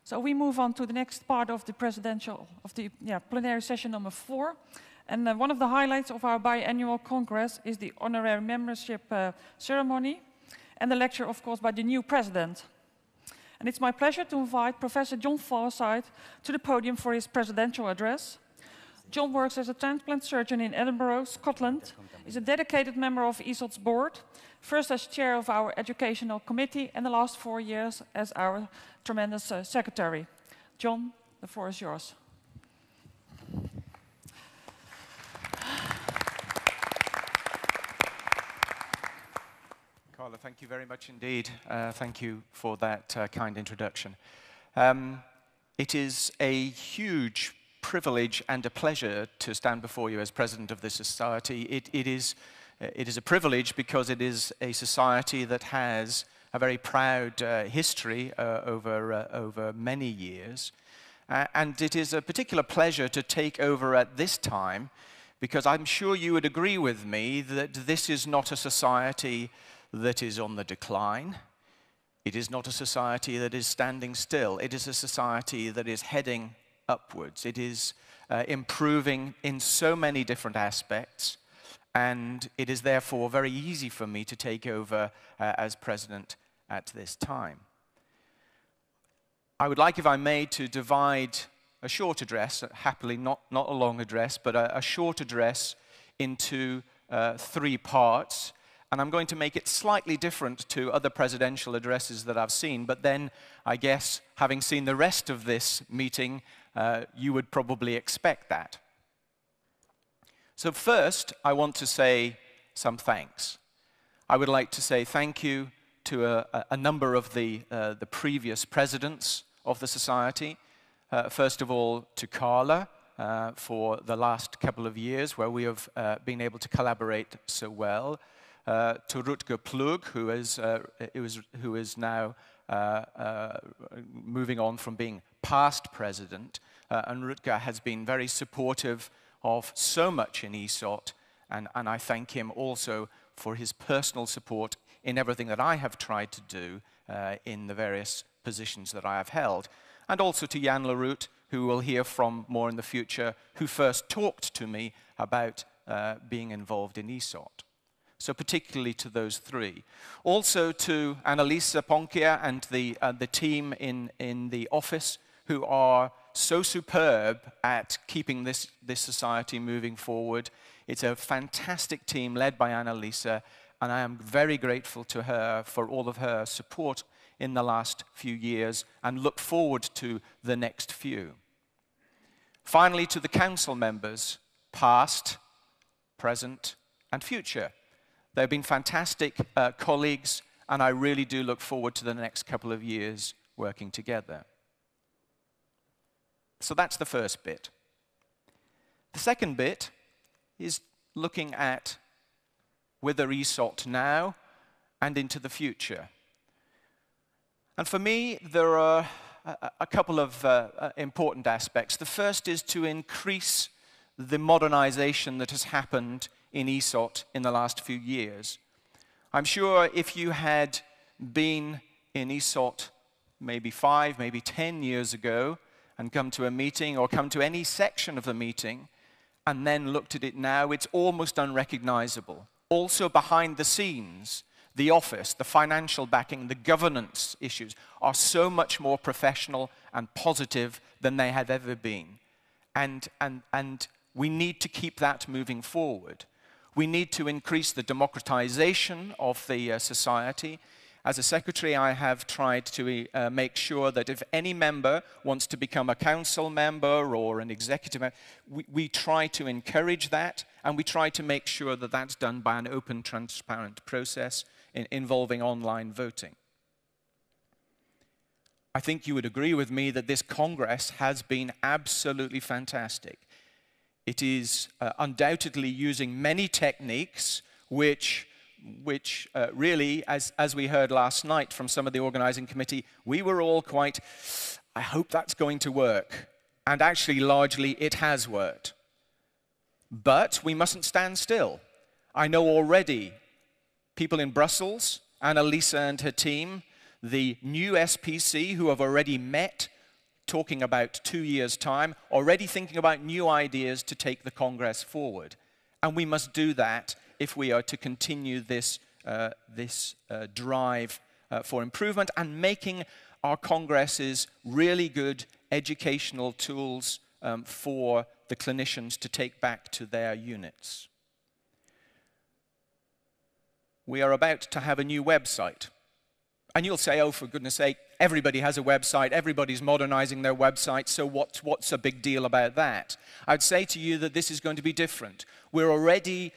So we move on to the next part of the plenary session number 4. And one of the highlights of our biannual congress is the honorary membership ceremony and the lecture, of course, by the new president. And it's my pleasure to invite Professor John Forsythe to the podium for his presidential address. John works as a transplant surgeon in Edinburgh, Scotland. He's a dedicated member of ESOT's board, first as chair of our educational committee and the last 4 years as our tremendous secretary. John, the floor is yours. Carla, thank you very much indeed. Thank you for that kind introduction. It is a huge privilege and a pleasure to stand before you as president of this society. It is a privilege because it is a society that has a very proud history over many years. And it is a particular pleasure to take over at this time because I'm sure you would agree with me that this is not a society that is on the decline. It is not a society that is standing still. It is a society that is heading upwards. It is improving in so many different aspects, and it is therefore very easy for me to take over as president at this time. I would like, if I may, to divide a short address, happily not a long address, but a short address into 3 parts. And I'm going to make it slightly different to other presidential addresses that I've seen, but then I guess, having seen the rest of this meeting, you would probably expect that. So first, I want to say some thanks. I would like to say thank you to a number of the previous presidents of the Society. First of all, to Carla for the last couple of years, where we have been able to collaborate so well. To Rutger Plug, who is now moving on from being past president. And Rutger has been very supportive of so much in ESOT, and I thank him also for his personal support in everything that I have tried to do in the various positions that I have held. And also to Jan Leroux, who we'll hear from more in the future, who first talked to me about being involved in ESOT. So particularly to those 3. Also to Annalisa Ponkia and the team in the office, who are so superb at keeping this society moving forward. It's a fantastic team led by Annalisa, and I am very grateful to her for all of her support in the last few years and look forward to the next few. Finally, to the council members, past, present, and future. They've been fantastic colleagues, and I really do look forward to the next couple of years working together. So that's the first bit. The second bit is looking at whether ESOT now and into the future. And for me, there are a couple of important aspects. The first is to increase the modernization that has happened in ESOT in the last few years. I'm sure if you had been in ESOT maybe 5, maybe 10 years ago and come to a meeting or come to any section of the meeting and then looked at it now, it's almost unrecognizable. Also behind the scenes, the office, the financial backing, the governance issues are so much more professional and positive than they have ever been. And we need to keep that moving forward. We need to increase the democratization of the society. As a secretary, I have tried to make sure that if any member wants to become a council member or an executive member, we try to encourage that, and we try to make sure that that's done by an open, transparent process involving online voting. I think you would agree with me that this Congress has been absolutely fantastic. It is undoubtedly using many techniques which really, as we heard last night from some of the organizing committee, we were all quite, I hope that's going to work. And actually, largely, it has worked. But we mustn't stand still. I know already people in Brussels, Annalisa and her team, the new SPC who have already met talking about 2 years' time, already thinking about new ideas to take the Congress forward. And we must do that if we are to continue this drive for improvement and making our Congresses really good educational tools for the clinicians to take back to their units. We are about to have a new website. And you'll say, oh, for goodness sake, everybody has a website, everybody's modernizing their website, so what's a big deal about that? I'd say to you that this is going to be different. We're already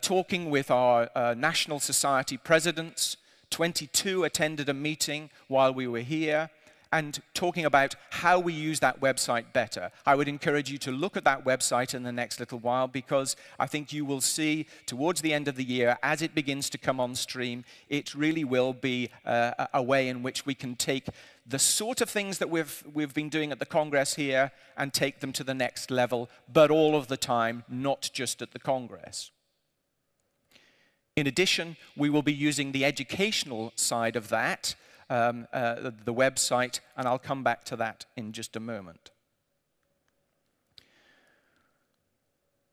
talking with our National Society presidents. 22 attended a meeting while we were here, and talking about how we use that website better. I would encourage you to look at that website in the next little while, because I think you will see towards the end of the year, as it begins to come on stream, it really will be a way in which we can take the sort of things that we've been doing at the Congress here and take them to the next level, but all of the time, not just at the Congress. In addition, we will be using the educational side of that, the website, and I'll come back to that in just a moment.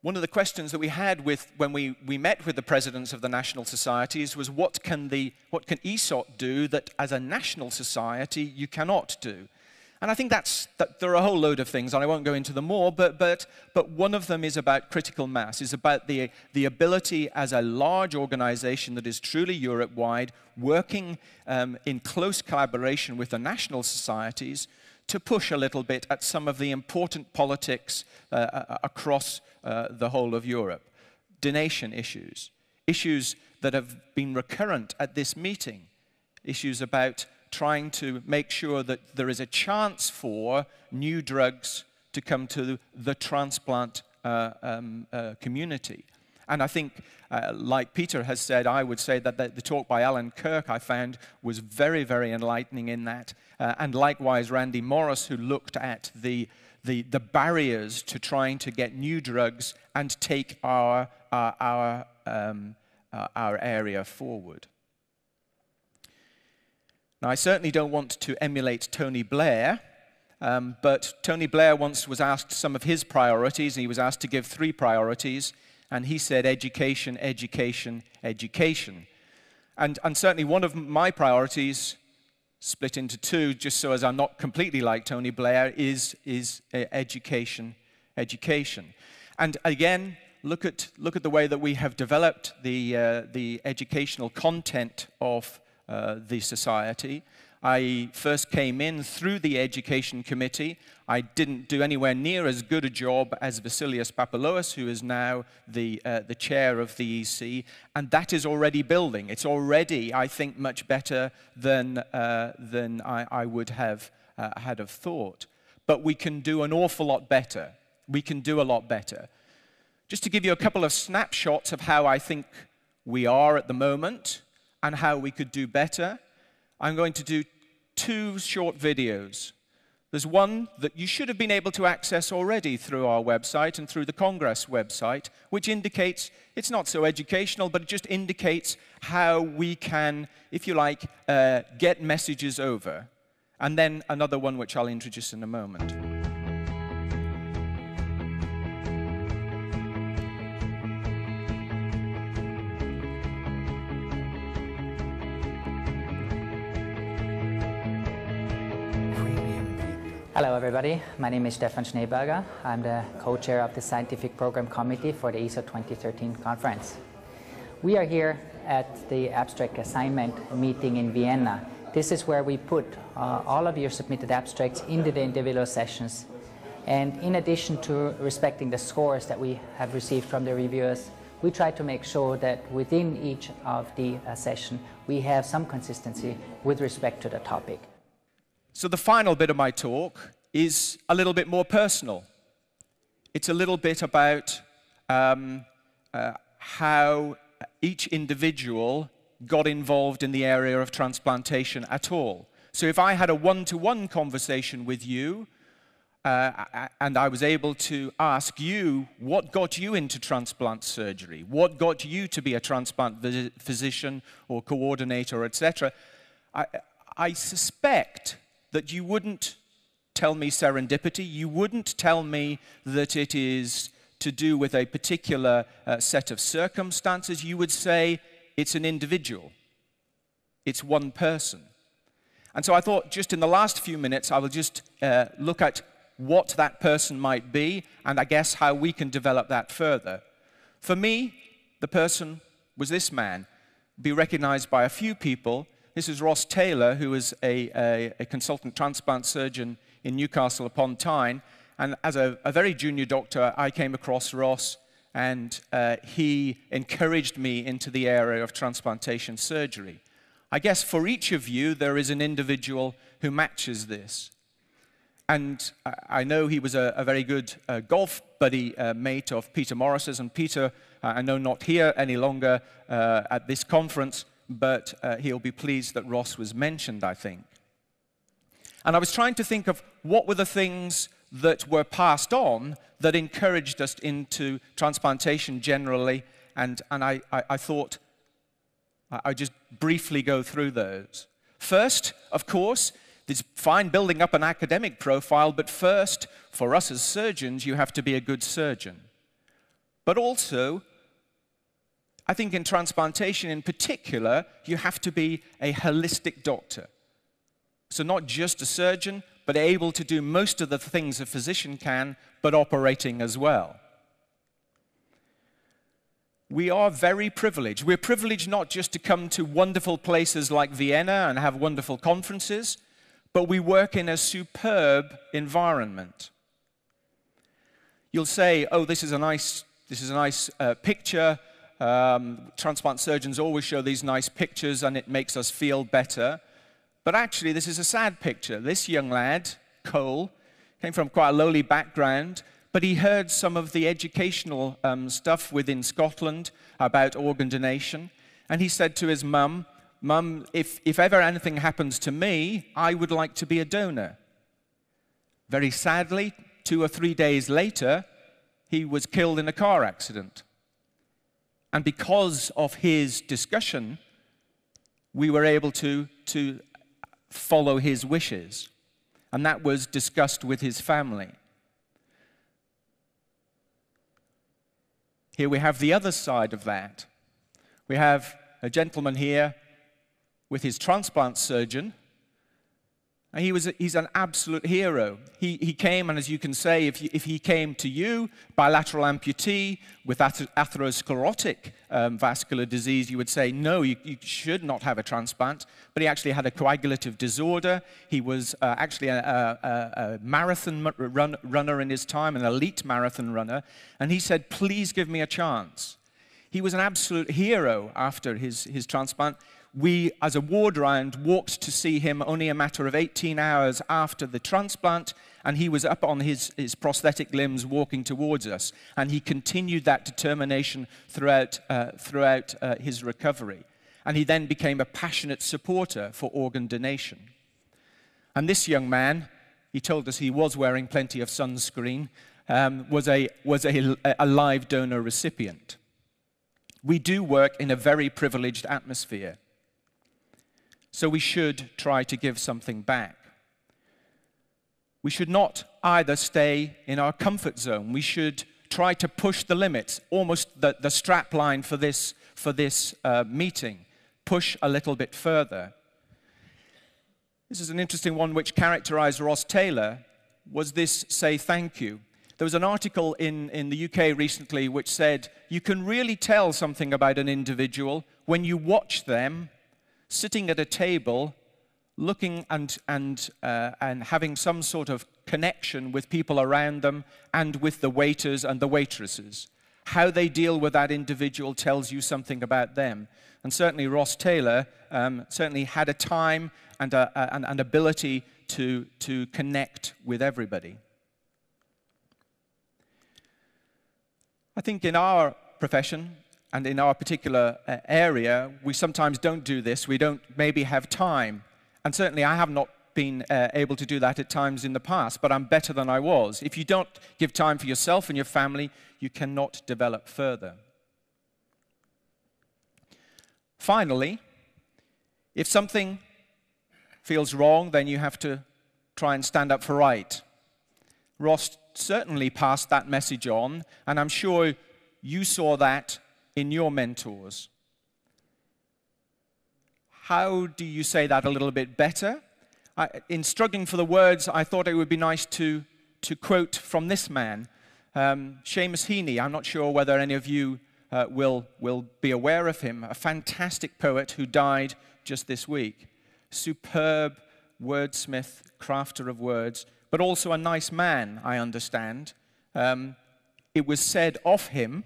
One of the questions that we had when we met with the presidents of the national societies was, what can ESOT do that as a national society you cannot do? And I think that there are a whole load of things, and I won't go into them more, but one of them is about critical mass, is about the ability as a large organization that is truly Europe-wide, working in close collaboration with the national societies to push a little bit at some of the important politics across the whole of Europe. Donation issues, issues that have been recurrent at this meeting, issues about trying to make sure that there is a chance for new drugs to come to the transplant community. And I think, like Peter has said, I would say that the talk by Alan Kirk I found was very, very enlightening in that. And likewise, Randy Morris, who looked at the barriers to trying to get new drugs and take our area forward. Now, I certainly don't want to emulate Tony Blair, but Tony Blair once was asked some of his priorities, and he was asked to give 3 priorities, and he said education, education, education. And certainly one of my priorities, split into 2, just so as I'm not completely like Tony Blair, is education, education. And again, look at the way that we have developed the educational content of the society. I first came in through the Education Committee. I didn't do anywhere near as good a job as Vasilios Papalous, who is now the chair of the EC, and that is already building. It's already, I think, much better than I would have had of thought. But we can do an awful lot better. We can do a lot better. Just to give you a couple of snapshots of how I think we are at the moment, and how we could do better, I'm going to do 2 short videos. There's one that you should have been able to access already through our website and through the Congress website, which indicates, it's not so educational, but it just indicates how we can, if you like, get messages over. And then another one which I'll introduce in a moment. Hello everybody, my name is Stefan Schneeberger. I'm the co-chair of the Scientific Program Committee for the ESOT 2013 conference. We are here at the abstract assignment meeting in Vienna. This is where we put all of your submitted abstracts into the individual sessions. And in addition to respecting the scores that we have received from the reviewers, we try to make sure that within each of the session we have some consistency with respect to the topic. So the final bit of my talk is a little bit more personal. It's a little bit about how each individual got involved in the area of transplantation at all. So if I had a one-to-one conversation with you, and I was able to ask you, what got you into transplant surgery? What got you to be a transplant physician or coordinator, etc.? I suspect that you wouldn't tell me serendipity. You wouldn't tell me that it is to do with a particular set of circumstances. You would say it's an individual. It's one person. And so I thought just in the last few minutes, I will just look at what that person might be, and I guess how we can develop that further. For me, the person was this man, be recognized by a few people. This is Ross Taylor, who was a consultant transplant surgeon in Newcastle upon Tyne. And as a very junior doctor, I came across Ross, and he encouraged me into the area of transplantation surgery. I guess for each of you, there is an individual who matches this. And I know he was a very good golf buddy mate of Peter Morris's. And Peter, I know not here any longer at this conference, but he'll be pleased that Ross was mentioned, I think. And I was trying to think of what were the things that were passed on that encouraged us into transplantation generally. And I thought I'd just briefly go through those. First, of course, it's fine building up an academic profile, but first, for us as surgeons, you have to be a good surgeon. But also, I think in transplantation in particular, you have to be a holistic doctor. So not just a surgeon, but able to do most of the things a physician can, but operating as well. We are very privileged. We're privileged not just to come to wonderful places like Vienna and have wonderful conferences, but we work in a superb environment. You'll say, oh, this is a nice picture. Transplant surgeons always show these nice pictures and it makes us feel better. But actually, this is a sad picture. This young lad, Cole, came from quite a lowly background, but he heard some of the educational stuff within Scotland about organ donation. And he said to his mum, Mum, if ever anything happens to me, I would like to be a donor. Very sadly, 2 or 3 days later, he was killed in a car accident. And because of his discussion, we were able to follow his wishes. And that was discussed with his family. Here we have the other side of that. We have a gentleman here with his transplant surgeon. And he's an absolute hero. He came, and as you can say, if he came to you, bilateral amputee with atherosclerotic vascular disease, you would say, no, you should not have a transplant. But he actually had a coagulative disorder. He was actually a marathon runner in his time, an elite marathon runner. And he said, please give me a chance. He was an absolute hero after his transplant. We, as a ward round, walked to see him only a matter of 18 hours after the transplant, and he was up on his prosthetic limbs walking towards us. And he continued that determination throughout his recovery. And he then became a passionate supporter for organ donation. And this young man, he told us he was wearing plenty of sunscreen, was a live donor recipient. We do work in a very privileged atmosphere. So we should try to give something back. We should not either stay in our comfort zone. We should try to push the limits, almost the strap line for this meeting. Push a little bit further. This is an interesting one which characterized Ross Taylor, was this say thank you. There was an article in the UK recently which said, you can really tell something about an individual when you watch them sitting at a table, looking and having some sort of connection with people around them and with the waiters and the waitresses. How they deal with that individual tells you something about them. And certainly Ross Taylor certainly had a time and an ability to connect with everybody. I think in our profession, and in our particular area, we sometimes don't do this. We don't maybe have time. And certainly I have not been able to do that at times in the past, but I'm better than I was. If you don't give time for yourself and your family, you cannot develop further. Finally, if something feels wrong, then you have to try and stand up for right. Ross certainly passed that message on, and I'm sure you saw that in your mentors. How do you say that a little bit better? In struggling for the words, I thought it would be nice to quote from this man, Seamus Heaney. I'm not sure whether any of you will be aware of him, a fantastic poet who died just this week. Superb wordsmith, crafter of words, but also a nice man, I understand. It was said of him,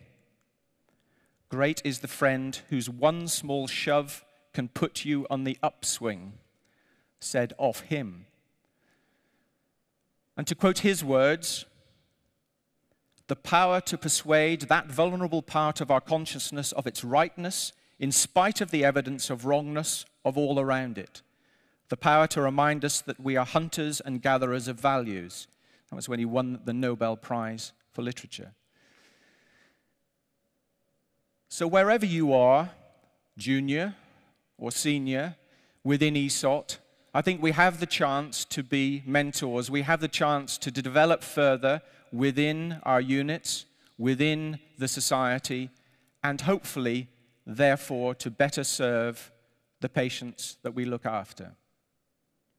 "Great is the friend whose one small shove can put you on the upswing," said of him. And to quote his words, "The power to persuade that vulnerable part of our consciousness of its rightness in spite of the evidence of wrongness of all around it. The power to remind us that we are hunters and gatherers of values." That was when he won the Nobel Prize for Literature. So wherever you are, junior or senior, within ESOT, I think we have the chance to be mentors. We have the chance to develop further within our units, within the society, and hopefully, therefore, to better serve the patients that we look after.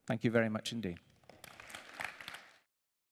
Thank you very much indeed.